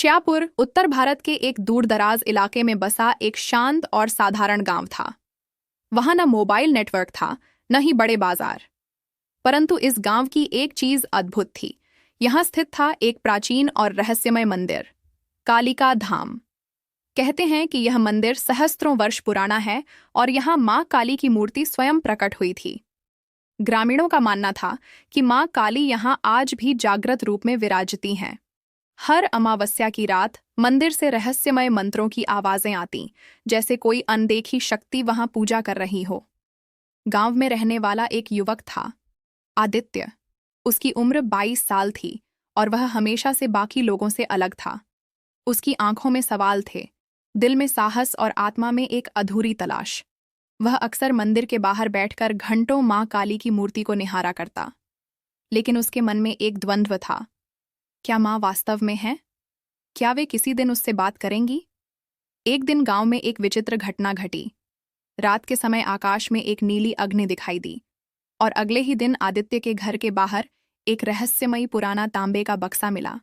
श्यापुर उत्तर भारत के एक दूरदराज इलाके में बसा एक शांत और साधारण गांव था। वहां न मोबाइल नेटवर्क था, न ही बड़े बाजार। परंतु इस गांव की एक चीज अद्भुत थी। यहां स्थित था एक प्राचीन और रहस्यमय मंदिर, कालिका धाम। कहते हैं कि यह मंदिर सहस्त्रों वर्ष पुराना है और यहां मां काली की मूर्ति स्वयं प्रकट हुई थी। ग्रामीणों का मानना था कि मां काली यहां आज भी जागृत रूप में विराजती हैं। हर अमावस्या की रात मंदिर से रहस्यमय मंत्रों की आवाजें आती, जैसे कोई अनदेखी शक्ति वहां पूजा कर रही हो। गांव में रहने वाला एक युवक था, आदित्य। उसकी उम्र 22 साल थी और वह हमेशा से बाकी लोगों से अलग था। उसकी आंखों में सवाल थे, दिल में साहस और आत्मा में एक अधूरी तलाश। वह अक्सर मंदिर के बाहर बैठकर घंटों मां काली की मूर्ति को निहारा करता। लेकिन उसके मन में एक द्वंद्व था। क्या मां वास्तव में है? क्या वे किसी दिन उससे बात करेंगी? एक दिन गांव में एक विचित्र घटना घटी। रात के समय आकाश में एक नीली अग्नि दिखाई दी और अगले ही दिन आदित्य के घर के बाहर एक रहस्यमयी पुराना तांबे का बक्सा मिला।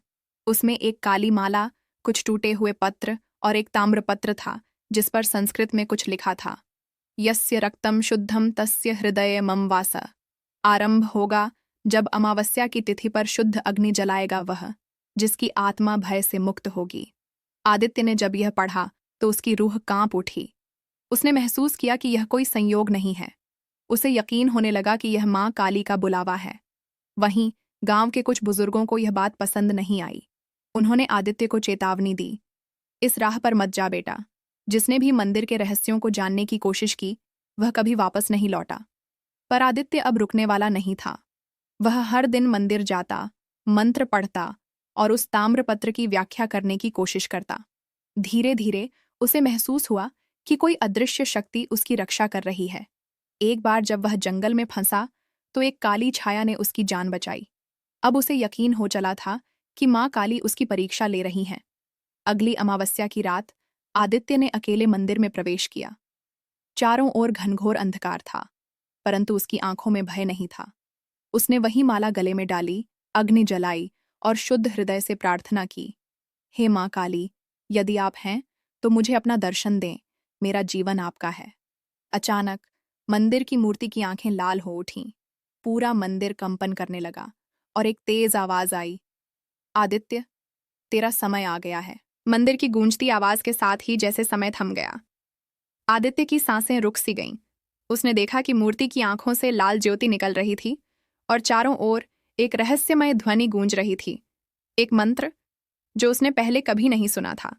उसमें एक काली माला, कुछ टूटे हुए पत्र और एक ताम्रपत्र था जिस पर संस्कृत में कुछ लिखा था, यस्य रक्तम शुद्धम तस्य हृदय मम वास। आरंभ होगा जब अमावस्या की तिथि पर शुद्ध अग्नि जलाएगा वह, जिसकी आत्मा भय से मुक्त होगी। आदित्य ने जब यह पढ़ा तो उसकी रूह कांप उठी। उसने महसूस किया कि यह कोई संयोग नहीं है। उसे यकीन होने लगा कि यह मां काली का बुलावा है। वहीं गांव के कुछ बुजुर्गों को यह बात पसंद नहीं आई। उन्होंने आदित्य को चेतावनी दी, इस राह पर मत जा बेटा। जिसने भी मंदिर के रहस्यों को जानने की कोशिश की, वह कभी वापस नहीं लौटा। पर आदित्य अब रुकने वाला नहीं था। वह हर दिन मंदिर जाता, मंत्र पढ़ता और उस ताम्रपत्र की व्याख्या करने की कोशिश करता। धीरे धीरे उसे महसूस हुआ कि कोई अदृश्य शक्ति उसकी रक्षा कर रही है। एक बार जब वह जंगल में फंसा तो एक काली छाया ने उसकी जान बचाई। अब उसे यकीन हो चला था कि मां काली उसकी परीक्षा ले रही हैं। अगली अमावस्या की रात आदित्य ने अकेले मंदिर में प्रवेश किया। चारों ओर घनघोर अंधकार था, परंतु उसकी आंखों में भय नहीं था। उसने वही माला गले में डाली, अग्नि जलाई और शुद्ध हृदय से प्रार्थना की, हे मां काली, यदि आप हैं तो मुझे अपना दर्शन दें, मेरा जीवन आपका है। अचानक मंदिर की मूर्ति की आंखें लाल हो उठीं। पूरा मंदिर कंपन करने लगा और एक तेज आवाज आई, आदित्य, तेरा समय आ गया है। मंदिर की गूंजती आवाज के साथ ही जैसे समय थम गया। आदित्य की सांसें रुक सी गईं। उसने देखा कि मूर्ति की आंखों से लाल ज्योति निकल रही थी और चारों ओर एक रहस्यमय ध्वनि गूंज रही थी, एक मंत्र जो उसने पहले कभी नहीं सुना था।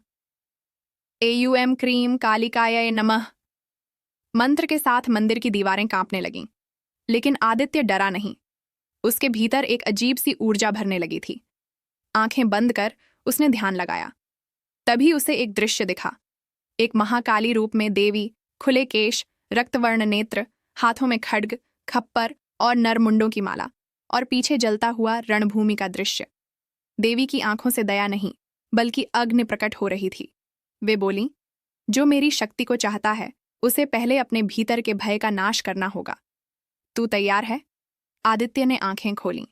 एयूएम क्रीम कालिकाय नमः। मंत्र के साथ मंदिर की दीवारें कांपने लगीं, लेकिन आदित्य डरा नहीं। उसके भीतर एक अजीब सी ऊर्जा भरने लगी थी। आंखें बंद कर उसने ध्यान लगाया। तभी उसे एक दृश्य दिखा। एक महाकाली रूप में देवी, खुले केश, रक्तवर्ण नेत्र, हाथों में खड्ग, खप्पर और नरमुंडों की माला, और पीछे जलता हुआ रणभूमि का दृश्य। देवी की आंखों से दया नहीं, बल्कि अग्नि प्रकट हो रही थी। वे बोलीं, जो मेरी शक्ति को चाहता है उसे पहले अपने भीतर के भय का नाश करना होगा। तू तैयार है? आदित्य ने आंखें खोलीं।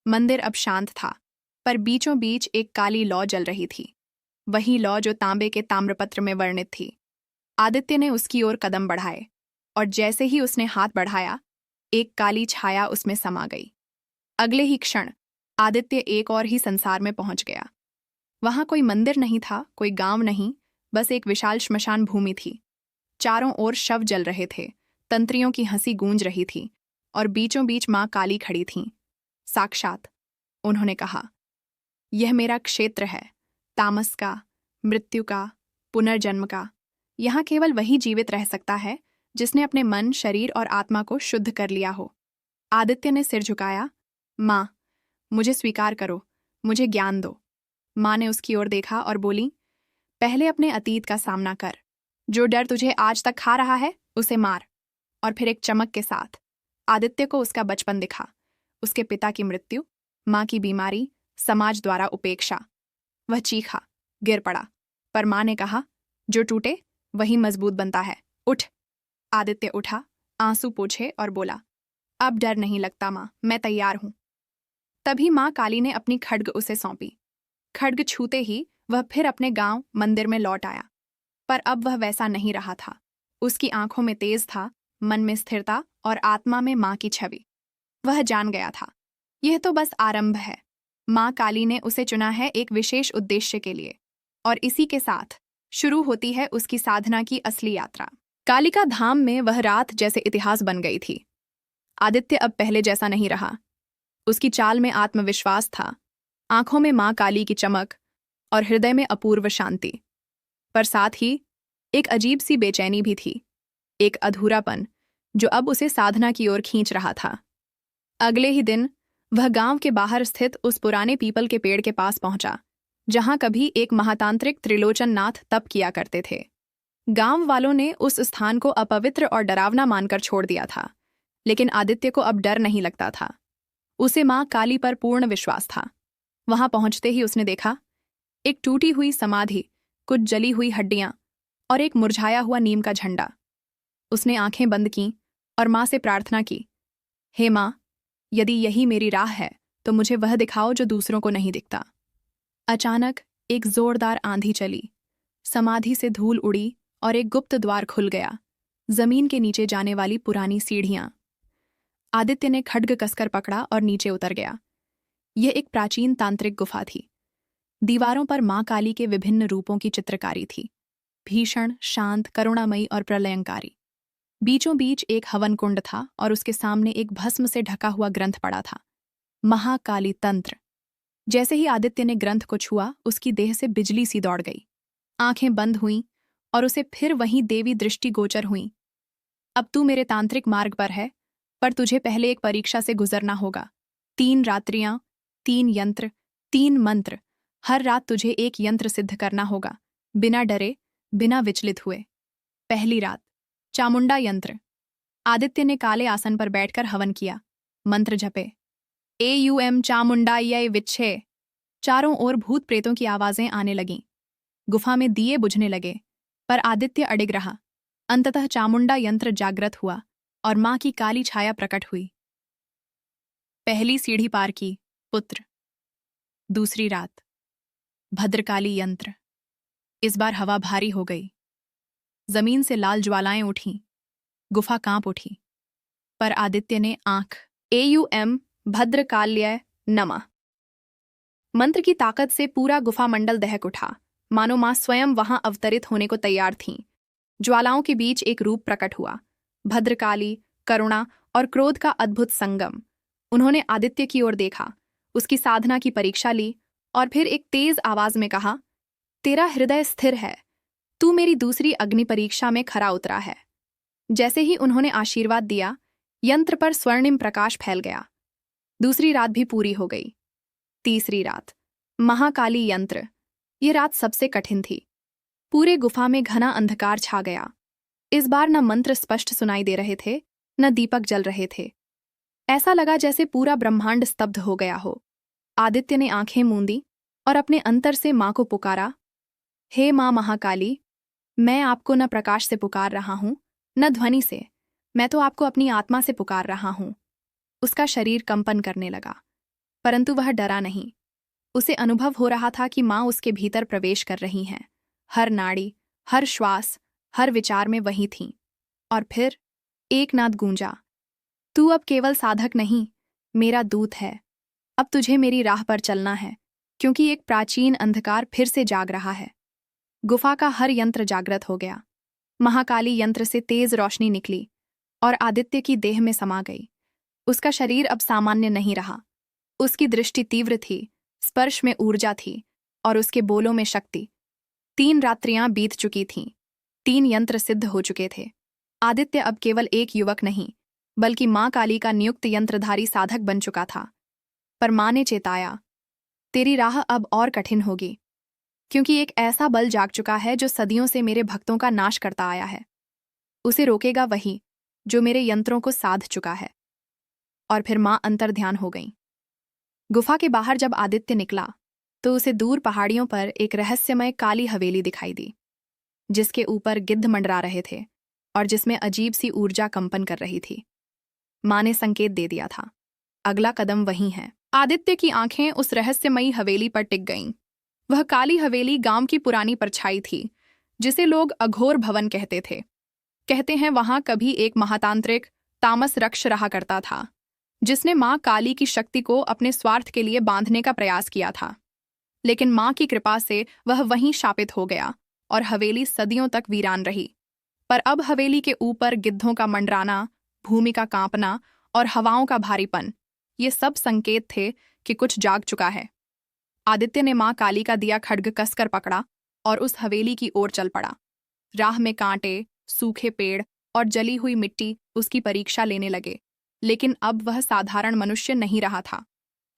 मंदिर अब शांत था, पर बीचों बीच एक काली लौ जल रही थी, वही लौ जो तांबे के ताम्रपत्र में वर्णित थी। आदित्य ने उसकी ओर कदम बढ़ाए, और जैसे ही उसने हाथ बढ़ाया, एक काली छाया उसमें समा गई। अगले ही क्षण आदित्य एक और ही संसार में पहुंच गया। वहां कोई मंदिर नहीं था, कोई गांव नहीं, बस एक विशाल श्मशान भूमि थी। चारों ओर शव जल रहे थे, तंत्रियों की हंसी गूंज रही थी और बीचों बीच मां काली खड़ी थीं। साक्षात, उन्होंने कहा, यह मेरा क्षेत्र है, तामस का, मृत्यु का, पुनर्जन्म का। यहाँ केवल वही जीवित रह सकता है जिसने अपने मन, शरीर और आत्मा को शुद्ध कर लिया हो। आदित्य ने सिर झुकाया, मां, मुझे स्वीकार करो, मुझे ज्ञान दो। मां ने उसकी ओर देखा और बोली, पहले अपने अतीत का सामना कर। जो डर तुझे आज तक खा रहा है उसे मार। और फिर एक चमक के साथ आदित्य को उसका बचपन दिखा, उसके पिता की मृत्यु, मां की बीमारी, समाज द्वारा उपेक्षा। वह चीखा, गिर पड़ा, पर मां ने कहा, जो टूटे वही मजबूत बनता है, उठ। आदित्य उठा, आंसू पोंछे और बोला, अब डर नहीं लगता मां, मैं तैयार हूं। तभी मां काली ने अपनी खड्ग उसे सौंपी। खड्ग छूते ही वह फिर अपने गांव मंदिर में लौट आया। पर अब वह वैसा नहीं रहा था। उसकी आंखों में तेज था, मन में स्थिरता और आत्मा में मां की छवि। वह जान गया था, यह तो बस आरंभ है। मां काली ने उसे चुना है एक विशेष उद्देश्य के लिए, और इसी के साथ शुरू होती है उसकी साधना की असली यात्रा। कालिका धाम में वह रात जैसे इतिहास बन गई थी। आदित्य अब पहले जैसा नहीं रहा। उसकी चाल में आत्मविश्वास था, आंखों में मां काली की चमक और हृदय में अपूर्व शांति। पर साथ ही एक अजीब सी बेचैनी भी थी, एक अधूरापन जो अब उसे साधना की ओर खींच रहा था। अगले ही दिन वह गांव के बाहर स्थित उस पुराने पीपल के पेड़ के पास पहुंचा, जहां कभी एक महातांत्रिक त्रिलोचन नाथ तप किया करते थे। गांव वालों ने उस स्थान को अपवित्र और डरावना मानकर छोड़ दिया था, लेकिन आदित्य को अब डर नहीं लगता था। उसे मां काली पर पूर्ण विश्वास था। वहां पहुंचते ही उसने देखा एक टूटी हुई समाधि, कुछ जली हुई हड्डियां और एक मुरझाया हुआ नीम का झंडा। उसने आंखें बंद कीं और मां से प्रार्थना की, हे मां, यदि यही मेरी राह है तो मुझे वह दिखाओ जो दूसरों को नहीं दिखता। अचानक एक जोरदार आंधी चली, समाधि से धूल उड़ी और एक गुप्त द्वार खुल गया, जमीन के नीचे जाने वाली पुरानी सीढ़ियां। आदित्य ने खड्ग कसकर पकड़ा और नीचे उतर गया। यह एक प्राचीन तांत्रिक गुफा थी। दीवारों पर मां काली के विभिन्न रूपों की चित्रकारी थी, भीषण, शांत, करुणामयी और प्रलयंकारी। बीचों बीच एक हवन कुंड था और उसके सामने एक भस्म से ढका हुआ ग्रंथ पड़ा था, महाकाली तंत्र। जैसे ही आदित्य ने ग्रंथ को छुआ, उसकी देह से बिजली सी दौड़ गई। आंखें बंद हुईं और उसे फिर वहीं देवी दृष्टि गोचर हुई। अब तू मेरे तांत्रिक मार्ग पर है, पर तुझे पहले एक परीक्षा से गुजरना होगा। 3 रात्रियां, 3 यंत्र, 3 मंत्र। हर रात तुझे एक यंत्र सिद्ध करना होगा, बिना डरे, बिना विचलित हुए। पहली रात, चामुंडा यंत्र। आदित्य ने काले आसन पर बैठकर हवन किया, मंत्र जपे। AUM चामुंडा ये विच्छे। चारों ओर भूत प्रेतों की आवाजें आने लगीं। गुफा में दिए बुझने लगे, पर आदित्य अडिग रहा। अंततः चामुंडा यंत्र जागृत हुआ और मां की काली छाया प्रकट हुई। पहली सीढ़ी पार की, पुत्र। दूसरी रात, भद्रकाली यंत्र। इस बार हवा भारी हो गई, जमीन से लाल ज्वालाएं उठीं, गुफा कांप उठी। पर आदित्य ने आंख, AUM भद्रकाल्य नमः मंत्र की ताकत से पूरा गुफा मंडल दहक उठा, मानो मां स्वयं वहां अवतरित होने को तैयार थीं। ज्वालाओं के बीच एक रूप प्रकट हुआ, भद्रकाली, करुणा और क्रोध का अद्भुत संगम। उन्होंने आदित्य की ओर देखा, उसकी साधना की परीक्षा ली और फिर एक तेज आवाज में कहा, तेरा हृदय स्थिर है, तू मेरी दूसरी अग्नि परीक्षा में खरा उतरा है। जैसे ही उन्होंने आशीर्वाद दिया, यंत्र पर स्वर्णिम प्रकाश फैल गया। दूसरी रात भी पूरी हो गई। तीसरी रात, महाकाली यंत्र। यह रात सबसे कठिन थी। पूरे गुफा में घना अंधकार छा गया। इस बार न मंत्र स्पष्ट सुनाई दे रहे थे, न दीपक जल रहे थे। ऐसा लगा जैसे पूरा ब्रह्मांड स्तब्ध हो गया हो। आदित्य ने आंखें मूंदी और अपने अंतर से मां को पुकारा, हे मां महाकाली, मैं आपको न प्रकाश से पुकार रहा हूं, न ध्वनि से, मैं तो आपको अपनी आत्मा से पुकार रहा हूं। उसका शरीर कंपन करने लगा, परंतु वह डरा नहीं। उसे अनुभव हो रहा था कि मां उसके भीतर प्रवेश कर रही हैं। हर नाड़ी, हर श्वास, हर विचार में वही थीं। और फिर एक नाद गूंजा, तू अब केवल साधक नहीं, मेरा दूत है। अब तुझे मेरी राह पर चलना है, क्योंकि एक प्राचीन अंधकार फिर से जाग रहा है। गुफा का हर यंत्र जागृत हो गया। महाकाली यंत्र से तेज रोशनी निकली और आदित्य की देह में समा गई। उसका शरीर अब सामान्य नहीं रहा। उसकी दृष्टि तीव्र थी, स्पर्श में ऊर्जा थी और उसके बोलों में शक्ति। 3 रात्रियां बीत चुकी थीं, 3 यंत्र सिद्ध हो चुके थे। आदित्य अब केवल एक युवक नहीं, बल्कि मां काली का नियुक्त यंत्रधारी साधक बन चुका था। पर मां ने चेताया, तेरी राह अब और कठिन होगी, क्योंकि एक ऐसा बल जाग चुका है जो सदियों से मेरे भक्तों का नाश करता आया है। उसे रोकेगा वही जो मेरे यंत्रों को साध चुका है। और फिर मां अंतर्ध्यान हो गईं। गुफा के बाहर जब आदित्य निकला तो उसे दूर पहाड़ियों पर एक रहस्यमय काली हवेली दिखाई दी, जिसके ऊपर गिद्ध मंडरा रहे थे और जिसमें अजीब सी ऊर्जा कंपन कर रही थी। मां ने संकेत दे दिया था, अगला कदम वही है। आदित्य की आंखें उस रहस्यमयी हवेली पर टिक गईं। वह काली हवेली गांव की पुरानी परछाई थी, जिसे लोग अघोर भवन कहते थे। कहते हैं वहां कभी एक महातांत्रिक तामस रक्ष रहा करता था, जिसने मां काली की शक्ति को अपने स्वार्थ के लिए बांधने का प्रयास किया था। लेकिन मां की कृपा से वह वहीं शापित हो गया और हवेली सदियों तक वीरान रही। पर अब हवेली के ऊपर गिद्धों का मंडराना, भूमि का कांपना और हवाओं का भारीपन, ये सब संकेत थे कि कुछ जाग चुका है। आदित्य ने मां काली का दिया खड्ग कसकर पकड़ा और उस हवेली की ओर चल पड़ा। राह में कांटे, सूखे पेड़ और जली हुई मिट्टी उसकी परीक्षा लेने लगे, लेकिन अब वह साधारण मनुष्य नहीं रहा था।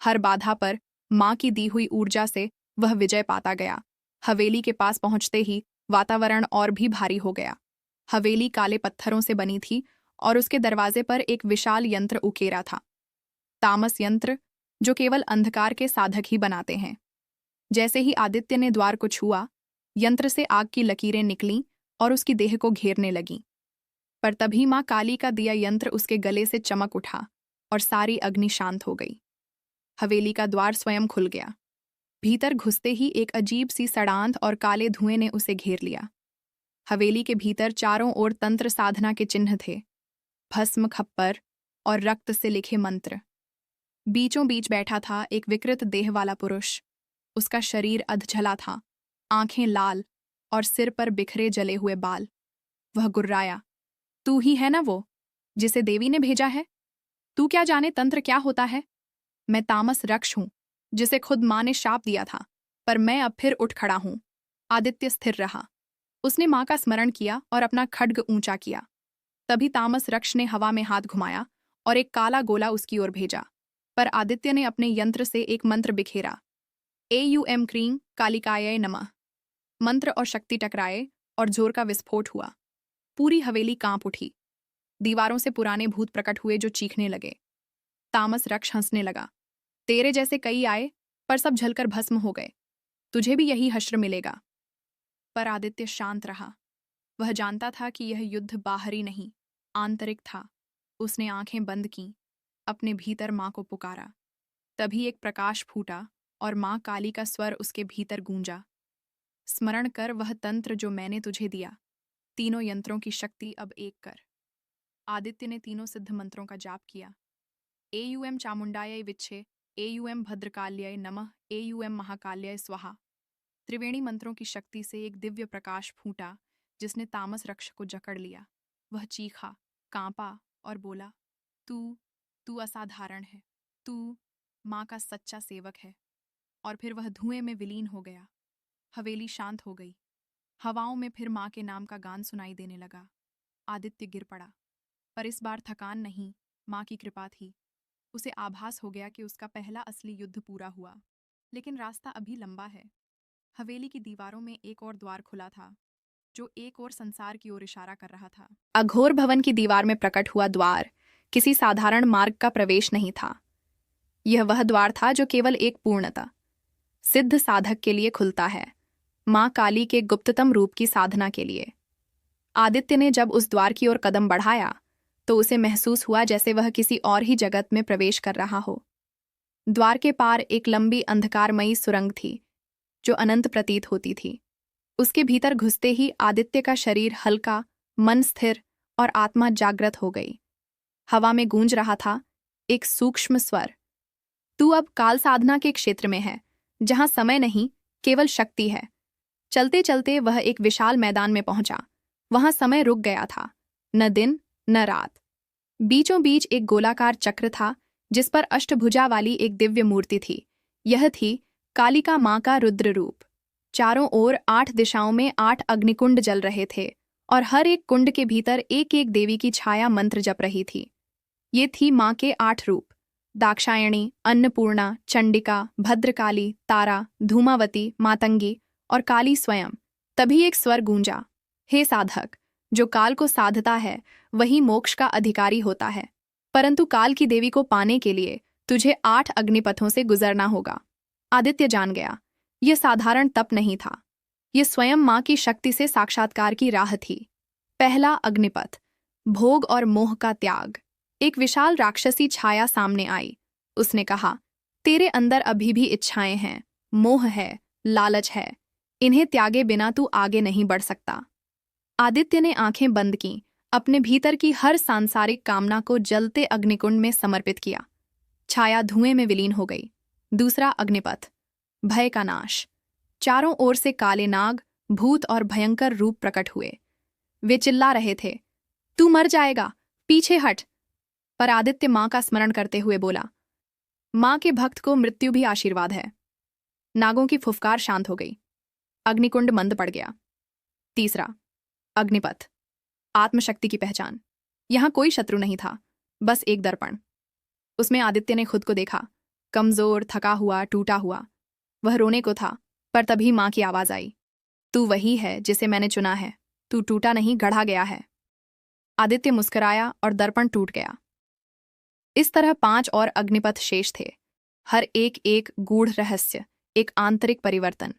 हर बाधा पर मां की दी हुई ऊर्जा से वह विजय पाता गया। हवेली के पास पहुंचते ही वातावरण और भी भारी हो गया। हवेली काले पत्थरों से बनी थी और उसके दरवाजे पर एक विशाल यंत्र उकेरा था। तामस यंत्र, जो केवल अंधकार के साधक ही बनाते हैं। जैसे ही आदित्य ने द्वार को छुआ, यंत्र से आग की लकीरें निकलीं और उसकी देह को घेरने लगीं। पर तभी मां काली का दिया यंत्र उसके गले से चमक उठा और सारी अग्नि शांत हो गई। हवेली का द्वार स्वयं खुल गया। भीतर घुसते ही एक अजीब सी सड़ांध और काले धुएं ने उसे घेर लिया। हवेली के भीतर चारों ओर तंत्र साधना के चिन्ह थे, भस्म, खप्पर और रक्त से लिखे मंत्र। बीचों बीच बैठा था एक विकृत देह वाला पुरुष। उसका शरीर अधजला था, आंखें लाल और सिर पर बिखरे जले हुए बाल। वह गुर्राया, तू ही है ना वो जिसे देवी ने भेजा है? तू क्या जाने तंत्र क्या होता है? मैं तामस रक्ष हूं, जिसे खुद मां ने शाप दिया था, पर मैं अब फिर उठ खड़ा हूं। आदित्य स्थिर रहा। उसने मां का स्मरण किया और अपना खड्ग ऊंचा किया। तभी तामस रक्ष ने हवा में हाथ घुमाया और एक काला गोला उसकी ओर भेजा। पर आदित्य ने अपने यंत्र से एक मंत्र बिखेरा, एयूएम क्रीं कालिकाय नमः। मंत्र और शक्ति टकराए और जोर का विस्फोट हुआ। पूरी हवेली कांप उठी। दीवारों से पुराने भूत प्रकट हुए जो चीखने लगे। तामस रक्ष हंसने लगा, तेरे जैसे कई आए, पर सब जलकर भस्म हो गए। तुझे भी यही हश्र मिलेगा। पर आदित्य शांत रहा। वह जानता था कि यह युद्ध बाहरी नहीं, आंतरिक था। उसने आंखें बंद कीं, अपने भीतर मां को पुकारा। तभी एक प्रकाश फूटा और मां काली का स्वर उसके भीतर गूंजा, स्मरण कर वह तंत्र जो मैंने तुझे दिया। तीनों यंत्रों की शक्ति अब एक कर। आदित्य ने तीनों सिद्ध मंत्रों का जाप किया। एयूएम चामुंडाय विच्छे, एयूएम भद्रकाल्याय नमः, एयूएम महाकाल्याय स्वाहा। त्रिवेणी मंत्रों की शक्ति से एक दिव्य प्रकाश फूटा, जिसने तामस रक्ष को जकड़ लिया। वह चीखा, कांपा और बोला, तू तू असाधारण है, तू मां का सच्चा सेवक है। और फिर वह धुएं में विलीन हो गया। हवेली शांत हो गई। हवाओं में फिर मां के नाम का गान सुनाई देने लगा। आदित्य गिर पड़ा, पर इस बार थकान नहीं, मां की कृपा थी। उसे आभास हो गया कि उसका पहला असली युद्ध पूरा हुआ, लेकिन रास्ता अभी लंबा है। हवेली की दीवारों में एक और द्वार खुला था, जो एक और संसार की ओर इशारा कर रहा था। अघोर भवन की दीवार में प्रकट हुआ द्वार किसी साधारण मार्ग का प्रवेश नहीं था। यह वह द्वार था जो केवल एक पूर्णता सिद्ध साधक के लिए खुलता है, मां काली के गुप्ततम रूप की साधना के लिए। आदित्य ने जब उस द्वार की ओर कदम बढ़ाया, तो उसे महसूस हुआ जैसे वह किसी और ही जगत में प्रवेश कर रहा हो। द्वार के पार एक लंबी अंधकारमयी सुरंग थी, जो अनंत प्रतीत होती थी। उसके भीतर घुसते ही आदित्य का शरीर हल्का, मन स्थिर और आत्मा जागृत हो गई। हवा में गूंज रहा था एक सूक्ष्म स्वर, तू अब काल साधना के क्षेत्र में है, जहां समय नहीं, केवल शक्ति है। चलते चलते वह एक विशाल मैदान में पहुंचा। वहां समय रुक गया था, न दिन न रात। बीचों बीच एक गोलाकार चक्र था, जिस पर अष्टभुजा वाली एक दिव्य मूर्ति थी। यह थी कालिका मां का रुद्र रूप। चारों ओर 8 दिशाओं में 8 अग्निकुंड जल रहे थे और हर एक कुंड के भीतर एक एक देवी की छाया मंत्र जप रही थी। ये थी मां के 8 रूप, दाक्षायणी, अन्नपूर्णा, चंडिका, भद्रकाली, तारा, धूमावती, मातंगी और काली स्वयं। तभी एक स्वर गूंजा, हे साधक, जो काल को साधता है वही मोक्ष का अधिकारी होता है, परंतु काल की देवी को पाने के लिए तुझे 8 अग्निपथों से गुजरना होगा। आदित्य जान गया, यह साधारण तप नहीं था, यह स्वयं मां की शक्ति से साक्षात्कार की राह थी। पहला अग्निपथ, भोग और मोह का त्याग। एक विशाल राक्षसी छाया सामने आई। उसने कहा, तेरे अंदर अभी भी इच्छाएं हैं, मोह है, लालच है, इन्हें त्यागे बिना तू आगे नहीं बढ़ सकता। आदित्य ने आंखें बंद की, अपने भीतर की हर सांसारिक कामना को जलते अग्निकुंड में समर्पित किया। छाया धुएं में विलीन हो गई। दूसरा अग्निपथ, भय का नाश। चारों ओर से काले नाग, भूत और भयंकर रूप प्रकट हुए। वे चिल्ला रहे थे, तू मर जाएगा, पीछे हट। पर आदित्य मां का स्मरण करते हुए बोला, मां के भक्त को मृत्यु भी आशीर्वाद है। नागों की फुफकार शांत हो गई। अग्निकुंड मंद पड़ गया। तीसरा अग्निपथ, आत्मशक्ति की पहचान। यहां कोई शत्रु नहीं था, बस एक दर्पण। उसमें आदित्य ने खुद को देखा, कमजोर, थका हुआ, टूटा हुआ। वह रोने को था, पर तभी मां की आवाज आई, तू वही है जिसे मैंने चुना है, तू टूटा नहीं, गढ़ा गया है। आदित्य मुस्कुराया और दर्पण टूट गया। इस तरह 5 और अग्निपथ शेष थे, हर एक एक गूढ़ रहस्य, एक आंतरिक परिवर्तन।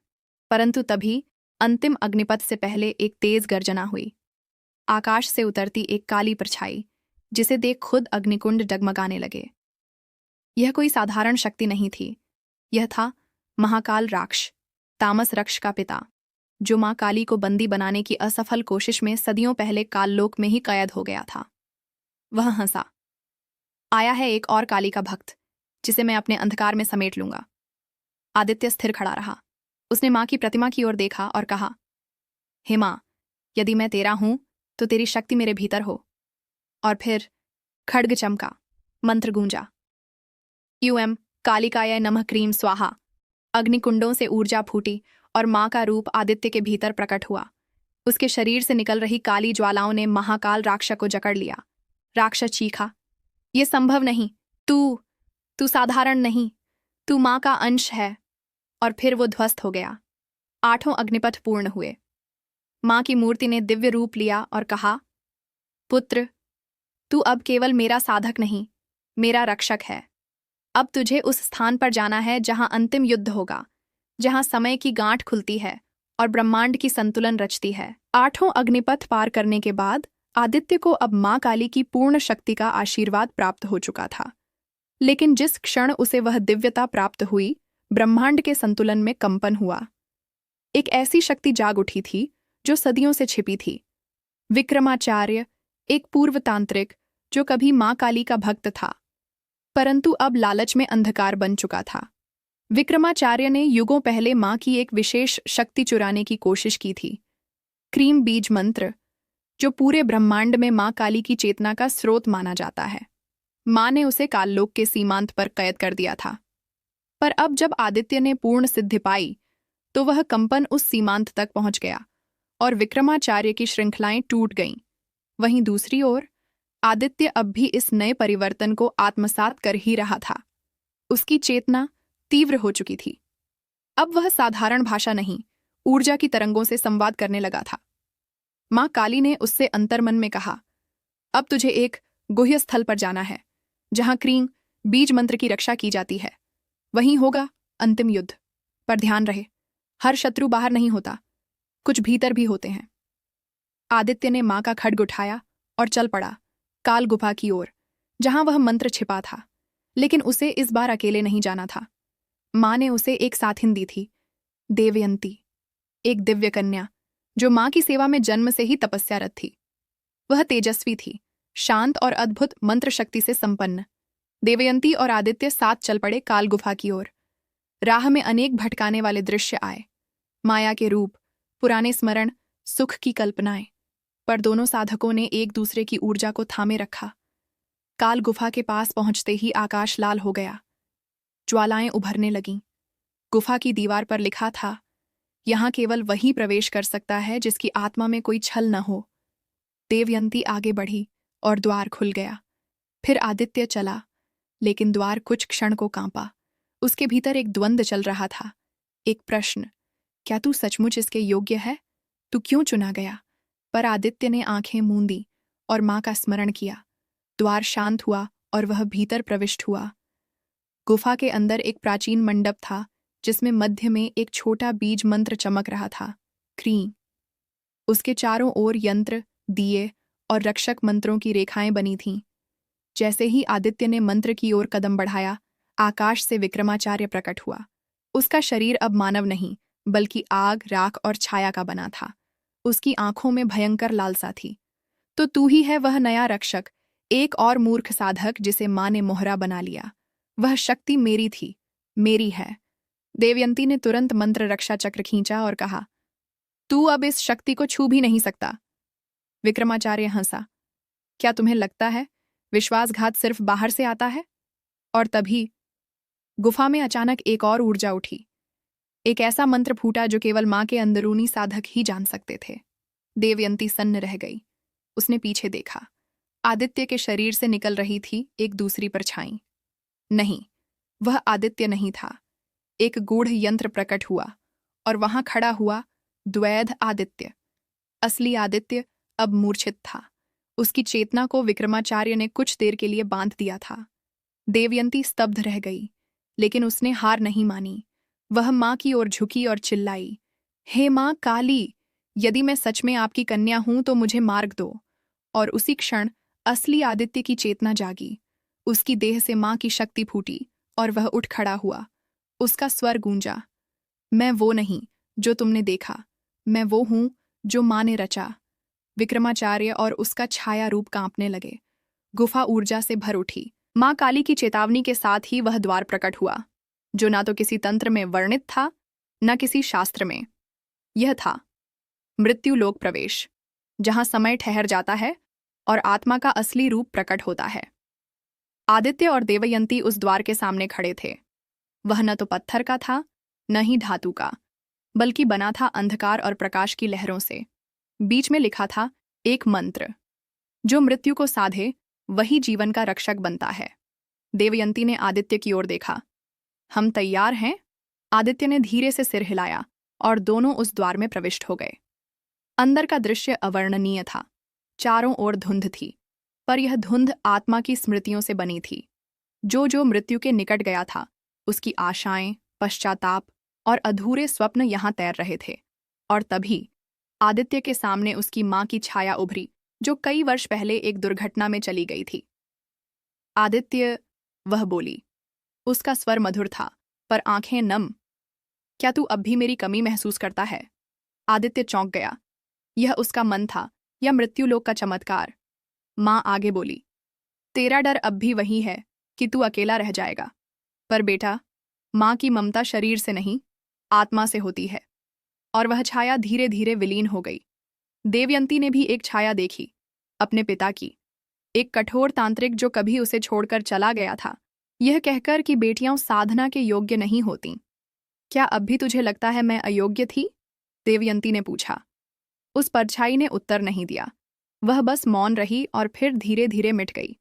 परंतु तभी अंतिम अग्निपथ से पहले एक तेज गर्जना हुई। आकाश से उतरती एक काली परछाई, जिसे देख खुद अग्निकुंड डगमगाने लगे। यह कोई साधारण शक्ति नहीं थी, यह था महाकाल राक्ष, तामस रक्ष का पिता, जो मां काली को बंदी बनाने की असफल कोशिश में सदियों पहले काललोक में ही कैद हो गया था। वह हंसा, आया है एक और काली का भक्त, जिसे मैं अपने अंधकार में समेट लूंगा। आदित्य स्थिर खड़ा रहा। उसने मां की प्रतिमा की ओर देखा और कहा, हे मां, यदि मैं तेरा हूं तो तेरी शक्ति मेरे भीतर हो। और फिर खड्ग चमका, मंत्र गूंजा, कालिकाय नमः क्रीम स्वाहा। अग्निकुंडों से ऊर्जा फूटी और मां का रूप आदित्य के भीतर प्रकट हुआ। उसके शरीर से निकल रही काली ज्वालाओं ने महाकाल राक्षस को जकड़ लिया। राक्षस चीखा, यह संभव नहीं, तू साधारण नहीं, तू मां का अंश है। और फिर वो ध्वस्त हो गया। 8 अग्निपथ पूर्ण हुए। मां की मूर्ति ने दिव्य रूप लिया और कहा, पुत्र, तू अब केवल मेरा साधक नहीं, मेरा रक्षक है। अब तुझे उस स्थान पर जाना है जहां अंतिम युद्ध होगा, जहां समय की गांठ खुलती है और ब्रह्मांड की संतुलन रचती है। 8 अग्निपथ पार करने के बाद आदित्य को अब मां काली की पूर्ण शक्ति का आशीर्वाद प्राप्त हो चुका था। लेकिन जिस क्षण उसे वह दिव्यता प्राप्त हुई, ब्रह्मांड के संतुलन में कंपन हुआ। एक ऐसी शक्ति जाग उठी थी जो सदियों से छिपी थी। विक्रमाचार्य, एक पूर्वतांत्रिक जो कभी मां काली का भक्त था, परंतु अब लालच में अंधकार बन चुका था। विक्रमाचार्य ने युगों पहले मां की एक विशेष शक्ति चुराने की कोशिश की थी, क्रीम बीज मंत्र, जो पूरे ब्रह्मांड में मां काली की चेतना का स्रोत माना जाता है। मां ने उसे काललोक के सीमांत पर कैद कर दिया था। पर अब जब आदित्य ने पूर्ण सिद्धि पाई, तो वह कंपन उस सीमांत तक पहुंच गया और विक्रमाचार्य की श्रृंखलाएं टूट गईं। वहीं दूसरी ओर आदित्य अब भी इस नए परिवर्तन को आत्मसात कर ही रहा था। उसकी चेतना तीव्र हो चुकी थी। अब वह साधारण भाषा नहीं, ऊर्जा की तरंगों से संवाद करने लगा था। मां काली ने उससे अंतर्मन में कहा, अब तुझे एक गुह्य स्थल पर जाना है, जहां क्रीम बीज मंत्र की रक्षा की जाती है। वहीं होगा अंतिम युद्ध। पर ध्यान रहे, हर शत्रु बाहर नहीं होता, कुछ भीतर भी होते हैं। आदित्य ने मां का खड्ग उठाया और चल पड़ा काल गुफा की ओर, जहां वह मंत्र छिपा था। लेकिन उसे इस बार अकेले नहीं जाना था। मां ने उसे एक साथिन दी थी, देवयंती, एक दिव्य कन्या जो मां की सेवा में जन्म से ही तपस्यारत थी। वह तेजस्वी थी, शांत और अद्भुत मंत्र शक्ति से संपन्न। देवयंती और आदित्य साथ चल पड़े काल गुफा की ओर। राह में अनेक भटकाने वाले दृश्य आए, माया के रूप, पुराने स्मरण, सुख की कल्पनाएं। पर दोनों साधकों ने एक दूसरे की ऊर्जा को थामे रखा। काल गुफा के पास पहुंचते ही आकाश लाल हो गया। ज्वालाएं उभरने लगीं। गुफा की दीवार पर लिखा था, यहां केवल वही प्रवेश कर सकता है जिसकी आत्मा में कोई छल न हो। देवयंती आगे बढ़ी और द्वार खुल गया। फिर आदित्य चला, लेकिन द्वार कुछ क्षण को कांपा। उसके भीतर एक द्वंद्व चल रहा था, एक प्रश्न, क्या तू सचमुच इसके योग्य है? तू क्यों चुना गया? पर आदित्य ने आंखें मूंदी और मां का स्मरण किया। द्वार शांत हुआ और वह भीतर प्रविष्ट हुआ। गुफा के अंदर एक प्राचीन मंडप था, जिसमें मध्य में एक छोटा बीज मंत्र चमक रहा था, क्रीं। उसके चारों ओर यंत्र, दिए और रक्षक मंत्रों की रेखाएं बनी थीं। जैसे ही आदित्य ने मंत्र की ओर कदम बढ़ाया, आकाश से विक्रमाचार्य प्रकट हुआ। उसका शरीर अब मानव नहीं, बल्कि आग, राख और छाया का बना था। उसकी आंखों में भयंकर लालसा थी। तो तू ही है वह नया रक्षक, एक और मूर्ख साधक जिसे माँ ने मोहरा बना लिया। वह शक्ति मेरी थी, मेरी है। देवयंती ने तुरंत मंत्र रक्षा चक्र खींचा और कहा, तू अब इस शक्ति को छू भी नहीं सकता। विक्रमाचार्य हंसा। क्या तुम्हें लगता है विश्वासघात सिर्फ बाहर से आता है? और तभी गुफा में अचानक एक और ऊर्जा उठी। एक ऐसा मंत्र फूटा जो केवल माँ के अंदरूनी साधक ही जान सकते थे। देवयंती सन्न रह गई। उसने पीछे देखा। आदित्य के शरीर से निकल रही थी एक दूसरी परछाई। नहीं, वह आदित्य नहीं था। एक गूढ़ यंत्र प्रकट हुआ और वहां खड़ा हुआ द्वैध आदित्य। असली आदित्य अब मूर्छित था। उसकी चेतना को विक्रमाचार्य ने कुछ देर के लिए बांध दिया था। देवयंती स्तब्ध रह गई, लेकिन उसने हार नहीं मानी। वह माँ की ओर झुकी और चिल्लाई, हे माँ काली, यदि मैं सच में आपकी कन्या हूं तो मुझे मार्ग दो। और उसी क्षण असली आदित्य की चेतना जागी। उसकी देह से माँ की शक्ति फूटी और वह उठ खड़ा हुआ। उसका स्वर गूंजा, मैं वो नहीं जो तुमने देखा, मैं वो हूं जो माँ ने रचा। विक्रमाचार्य और उसका छाया रूप कांपने लगे। गुफा ऊर्जा से भर उठी। माँ काली की चेतावनी के साथ ही वह द्वार प्रकट हुआ, जो ना तो किसी तंत्र में वर्णित था, न किसी शास्त्र में। यह था मृत्यु लोक प्रवेश, जहां समय ठहर जाता है और आत्मा का असली रूप प्रकट होता है। आदित्य और देवयंती उस द्वार के सामने खड़े थे। वह न तो पत्थर का था, न ही धातु का, बल्कि बना था अंधकार और प्रकाश की लहरों से। बीच में लिखा था एक मंत्र, जो मृत्यु को साधे वही जीवन का रक्षक बनता है। देवयंती ने आदित्य की ओर देखा। हम तैयार हैं? आदित्य ने धीरे से सिर हिलाया और दोनों उस द्वार में प्रविष्ट हो गए। अंदर का दृश्य अवर्णनीय था। चारों ओर धुंध थी, पर यह धुंध आत्मा की स्मृतियों से बनी थी। जो जो मृत्यु के निकट गया था, उसकी आशाएं, पश्चाताप और अधूरे स्वप्न यहां तैर रहे थे। और तभी आदित्य के सामने उसकी मां की छाया उभरी, जो कई वर्ष पहले एक दुर्घटना में चली गई थी। आदित्य, वह बोली। उसका स्वर मधुर था, पर आंखें नम। क्या तू अब भी मेरी कमी महसूस करता है? आदित्य चौंक गया। यह उसका मन था या मृत्युलोक का चमत्कार? मां आगे बोली, तेरा डर अब भी वही है कि तू अकेला रह जाएगा। पर बेटा, मां की ममता शरीर से नहीं, आत्मा से होती है। और वह छाया धीरे धीरे विलीन हो गई। देवयंती ने भी एक छाया देखी, अपने पिता की। एक कठोर तांत्रिक जो कभी उसे छोड़कर चला गया था, यह कहकर कि बेटियां साधना के योग्य नहीं होतीं। क्या अब भी तुझे लगता है मैं अयोग्य थी? देवयंती ने पूछा। उस परछाई ने उत्तर नहीं दिया। वह बस मौन रही और फिर धीरे धीरे मिट गई।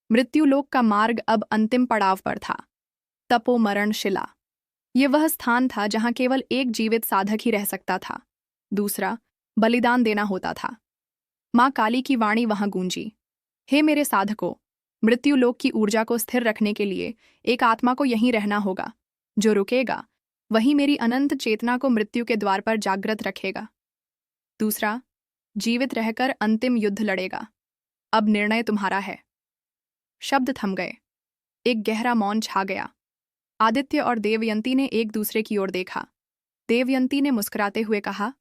मृत्युलोक का मार्ग अब अंतिम पड़ाव पर था। तपोमरण शिला। ये वह स्थान था जहां केवल एक जीवित साधक ही रह सकता था, दूसरा बलिदान देना होता था। मां काली की वाणी वहां गूंजी, हे मेरे साधकों, मृत्युलोक की ऊर्जा को स्थिर रखने के लिए एक आत्मा को यहीं रहना होगा। जो रुकेगा वही मेरी अनंत चेतना को मृत्यु के द्वार पर जागृत रखेगा। दूसरा जीवित रहकर अंतिम युद्ध लड़ेगा। अब निर्णय तुम्हारा है। शब्द थम गए। एक गहरा मौन छा गया। आदित्य और देवयंती ने एक दूसरे की ओर देखा। देवयंती ने मुस्कुराते हुए कहा,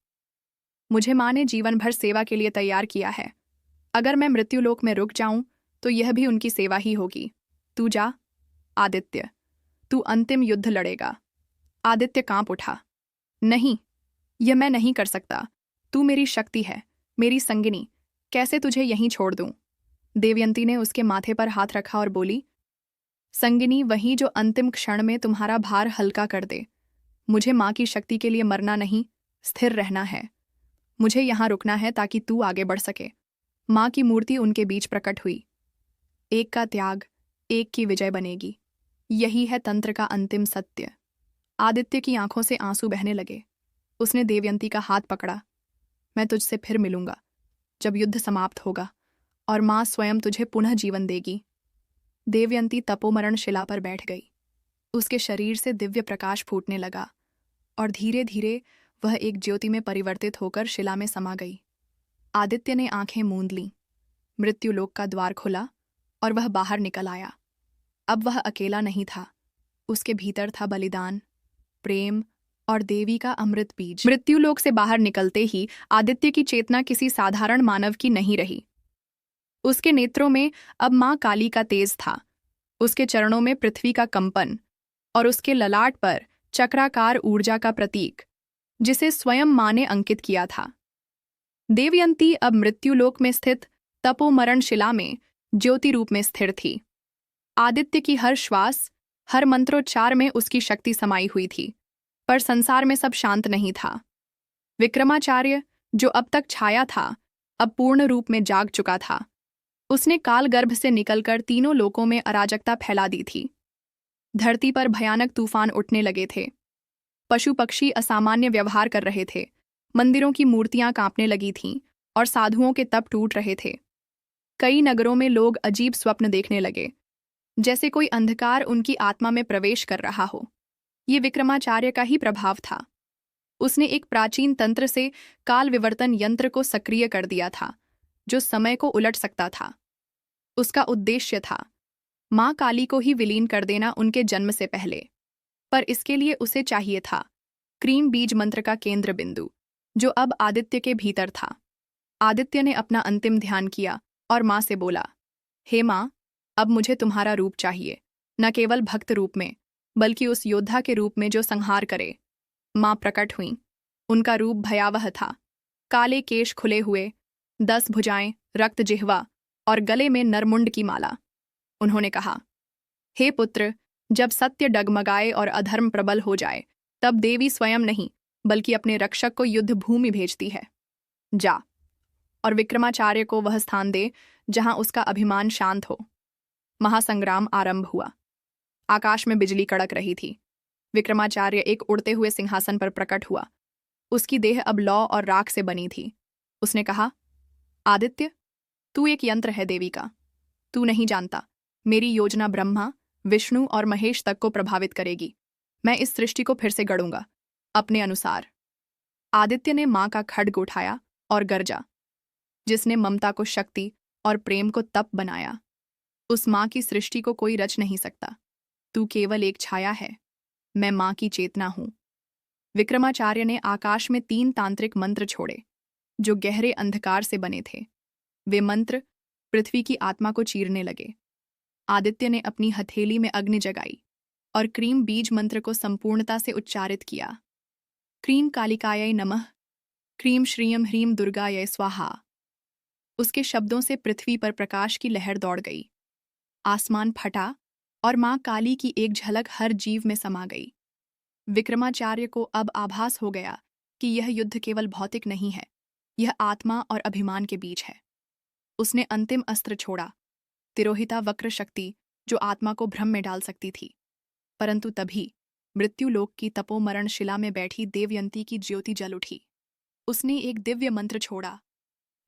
मुझे माँ ने जीवन भर सेवा के लिए तैयार किया है। अगर मैं मृत्युलोक में रुक जाऊं तो यह भी उनकी सेवा ही होगी। तू जा आदित्य, तू अंतिम युद्ध लड़ेगा। आदित्य कांप उठा। नहीं, यह मैं नहीं कर सकता। तू मेरी शक्ति है, मेरी संगिनी, कैसे तुझे यहीं छोड़ दूं? देवयंती ने उसके माथे पर हाथ रखा और बोली, संगिनी वही जो अंतिम क्षण में तुम्हारा भार हल्का कर दे। मुझे माँ की शक्ति के लिए मरना नहीं, स्थिर रहना है। मुझे यहाँ रुकना है ताकि तू आगे बढ़ सके। माँ की मूर्ति उनके बीच प्रकट हुई। एक का त्याग, एक की विजय बनेगी। यही है तंत्र का अंतिम सत्य। आदित्य की आंखों से आंसू बहने लगे। उसने देवयंती का हाथ पकड़ा। मैं तुझसे फिर मिलूंगा, जब युद्ध समाप्त होगा और माँ स्वयं तुझे पुनः जीवन देगी। देवयंती तपोमरण शिला पर बैठ गई। उसके शरीर से दिव्य प्रकाश फूटने लगा और धीरे धीरे वह एक ज्योति में परिवर्तित होकर शिला में समा गई। आदित्य ने आंखें मूंद लीं। मृत्युलोक का द्वार खुला और वह बाहर निकल आया। अब वह अकेला नहीं था। उसके भीतर था बलिदान, प्रेम और देवी का अमृत बीज। मृत्युलोक से बाहर निकलते ही आदित्य की चेतना किसी साधारण मानव की नहीं रही। उसके नेत्रों में अब मां काली का तेज था, उसके चरणों में पृथ्वी का कंपन और उसके ललाट पर चक्राकार ऊर्जा का प्रतीक, जिसे स्वयं मां ने अंकित किया था। देवयंती अब मृत्युलोक में स्थित तपोमरण शिला में ज्योति रूप में स्थिर थी। आदित्य की हर श्वास, हर मंत्रोच्चार में उसकी शक्ति समाई हुई थी, पर संसार में सब शांत नहीं था। विक्रमाचार्य, जो अब तक छाया था, अब पूर्ण रूप में जाग चुका था। उसने काल गर्भ से निकलकर तीनों लोकों में अराजकता फैला दी थी। धरती पर भयानक तूफान उठने लगे थे, पशु पक्षी असामान्य व्यवहार कर रहे थे, मंदिरों की मूर्तियां कांपने लगी थीं और साधुओं के तप टूट रहे थे। कई नगरों में लोग अजीब स्वप्न देखने लगे, जैसे कोई अंधकार उनकी आत्मा में प्रवेश कर रहा हो। ये विक्रमाचार्य का ही प्रभाव था। उसने एक प्राचीन तंत्र से काल विवर्तन यंत्र को सक्रिय कर दिया था, जो समय को उलट सकता था। उसका उद्देश्य था मां काली को ही विलीन कर देना उनके जन्म से पहले, पर इसके लिए उसे चाहिए था क्रीम बीज मंत्र का केंद्र बिंदु, जो अब आदित्य के भीतर था। आदित्य ने अपना अंतिम ध्यान किया और मां से बोला, हे मां, अब मुझे तुम्हारा रूप चाहिए, न केवल भक्त रूप में, बल्कि उस योद्धा के रूप में जो संहार करे। मां प्रकट हुई। उनका रूप भयावह था, काले केश खुले हुए, 10 भुजाएं, रक्त जिह्वा और गले में नरमुंड की माला। उन्होंने कहा, हे पुत्र, जब सत्य डगमगाए और अधर्म प्रबल हो जाए, तब देवी स्वयं नहीं, बल्कि अपने रक्षक को युद्ध भूमि भेजती है। जा और विक्रमाचार्य को वह स्थान दे जहां उसका अभिमान शांत हो। महासंग्राम आरंभ हुआ। आकाश में बिजली कड़क रही थी। विक्रमाचार्य एक उड़ते हुए सिंहासन पर प्रकट हुआ। उसकी देह अब लौ और राख से बनी थी। उसने कहा, आदित्य, तू एक यंत्र है देवी का। तू नहीं जानता, मेरी योजना ब्रह्मा, विष्णु और महेश तक को प्रभावित करेगी। मैं इस सृष्टि को फिर से गढ़ूंगा, अपने अनुसार। आदित्य ने मां का खड्ग उठाया और गरजा, जिसने ममता को शक्ति और प्रेम को तप बनाया। उस मां की सृष्टि को कोई रच नहीं सकता। तू केवल एक छाया है, मैं मां की चेतना हूं। विक्रमाचार्य ने आकाश में 3 तांत्रिक मंत्र छोड़े, जो गहरे अंधकार से बने थे। वे मंत्र पृथ्वी की आत्मा को चीरने लगे। आदित्य ने अपनी हथेली में अग्नि जगाई और क्रीम बीज मंत्र को संपूर्णता से उच्चारित किया। क्रीम कालिकायै नमः, क्रीम श्रीयं ह्रीम दुर्गायै स्वाहा। उसके शब्दों से पृथ्वी पर प्रकाश की लहर दौड़ गई। आसमान फटा और मां काली की एक झलक हर जीव में समा गई। विक्रमाचार्य को अब आभास हो गया कि यह युद्ध केवल भौतिक नहीं है, यह आत्मा और अभिमान के बीच है। उसने अंतिम अस्त्र छोड़ा, तिरोहिता वक्र शक्ति, जो आत्मा को भ्रम में डाल सकती थी। परंतु तभी मृत्युलोक की तपोमरण शिला में बैठी देवयंती की ज्योति जल उठी। उसने एक दिव्य मंत्र छोड़ा,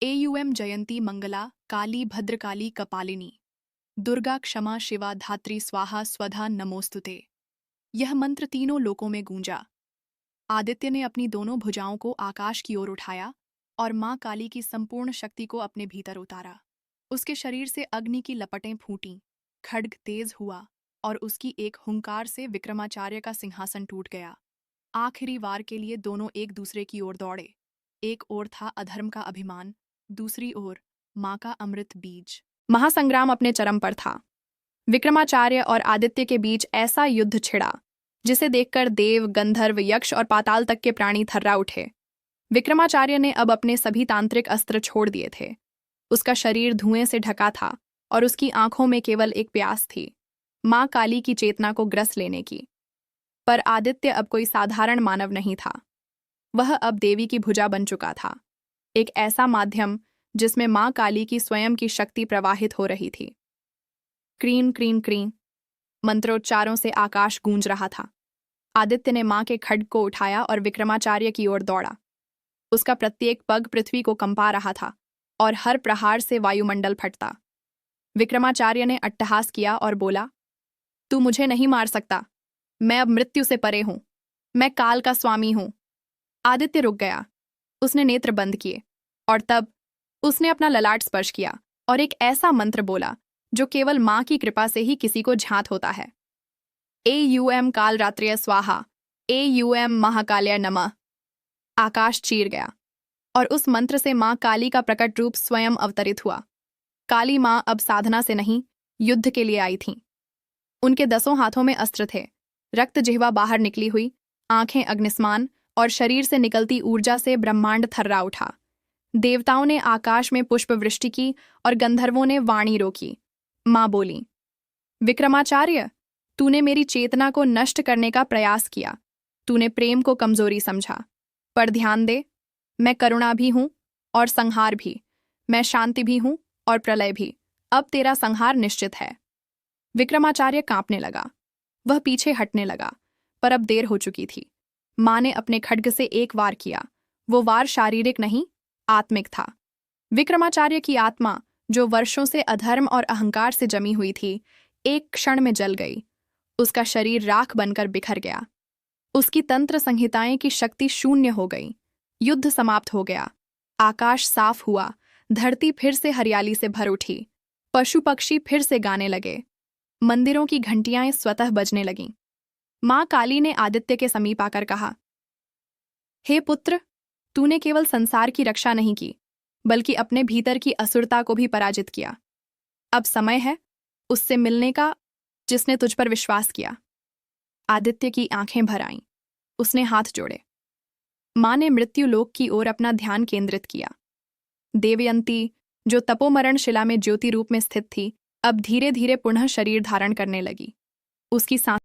एयुएम जयंती मंगला काली भद्रकाली कपालिनी, दुर्गा क्षमा शिवा धात्री स्वाहा स्वधा नमोस्तुते। यह मंत्र तीनों लोकों में गूंजा। आदित्य ने अपनी दोनों भुजाओं को आकाश की ओर उठाया और मां काली की संपूर्ण शक्ति को अपने भीतर उतारा। उसके शरीर से अग्नि की लपटें फूटीं, खड्ग तेज हुआ और उसकी एक हुंकार से विक्रमाचार्य का सिंहासन टूट गया। आखिरी वार के लिए दोनों एक दूसरे की ओर दौड़े। एक ओर था अधर्म का अभिमान, दूसरी ओर मां का अमृत बीज। महासंग्राम अपने चरम पर था। विक्रमाचार्य और आदित्य के बीच ऐसा युद्ध छिड़ा जिसे देखकर देव, गंधर्व, यक्ष और पाताल तक के प्राणी थर्रा उठे। विक्रमाचार्य ने अब अपने सभी तांत्रिक अस्त्र छोड़ दिए थे। उसका शरीर धुएं से ढका था और उसकी आंखों में केवल एक प्यास थी, मां काली की चेतना को ग्रस लेने की। पर आदित्य अब कोई साधारण मानव नहीं था। वह अब देवी की भुजा बन चुका था, एक ऐसा माध्यम जिसमें मां काली की स्वयं की शक्ति प्रवाहित हो रही थी। क्रीम क्रीम क्रीम मंत्रोच्चारों से आकाश गूंज रहा था। आदित्य ने मां के खड्ग को उठाया और विक्रमाचार्य की ओर दौड़ा। उसका प्रत्येक पग पृथ्वी को कंपा रहा था और हर प्रहार से वायुमंडल फटता। विक्रमाचार्य ने अट्टहास किया और बोला, तू मुझे नहीं मार सकता, मैं अब मृत्यु से परे हूं, मैं काल का स्वामी हूं। आदित्य रुक गया। उसने नेत्र बंद किए और तब उसने अपना ललाट स्पर्श किया और एक ऐसा मंत्र बोला जो केवल मां की कृपा से ही किसी को झांत होता है। एयुएम काल रात्रिय स्वाहा, महाकाल्या नमः। आकाश चीर गया और उस मंत्र से मां काली का प्रकट रूप स्वयं अवतरित हुआ। काली मां अब साधना से नहीं, युद्ध के लिए आई थीं। उनके 10 हाथों में अस्त्र थे। रक्त जिह्वा बाहर निकली हुई, आंखें अग्निस्मान और शरीर से निकलती ऊर्जा से ब्रह्मांड थर्रा उठा। देवताओं ने आकाश में पुष्प वृष्टि की और गंधर्वों ने वाणी रोकी। मां बोली, विक्रमाचार्य, तूने मेरी चेतना को नष्ट करने का प्रयास किया। तूने प्रेम को कमजोरी समझा। पर ध्यान दे, मैं करुणा भी हूं और संहार भी। मैं शांति भी हूं और प्रलय भी। अब तेरा संहार निश्चित है। विक्रमाचार्य कांपने लगा। वह पीछे हटने लगा, पर अब देर हो चुकी थी। मां ने अपने खड्ग से एक वार किया। वो वार शारीरिक नहीं, आत्मिक था। विक्रमाचार्य की आत्मा, जो वर्षों से अधर्म और अहंकार से जमी हुई थी, एक क्षण में जल गई। उसका शरीर राख बनकर बिखर गया। उसकी तंत्र संहिताएं की शक्ति शून्य हो गई। युद्ध समाप्त हो गया। आकाश साफ हुआ। धरती फिर से हरियाली से भर उठी। पशु पक्षी फिर से गाने लगे। मंदिरों की घंटियां स्वतः बजने लगीं। मां काली ने आदित्य के समीप आकर कहा, हे पुत्र, तूने केवल संसार की रक्षा नहीं की, बल्कि अपने भीतर की असुरता को भी पराजित किया। अब समय है उससे मिलने का जिसने तुझ पर विश्वास किया। आदित्य की आंखें भर आईं। उसने हाथ जोड़े। मां ने मृत्युलोक की ओर अपना ध्यान केंद्रित किया। देवयंती, जो तपोमरण शिला में ज्योति रूप में स्थित थी, अब धीरे धीरे पुनः शरीर धारण करने लगी। उसकी सांस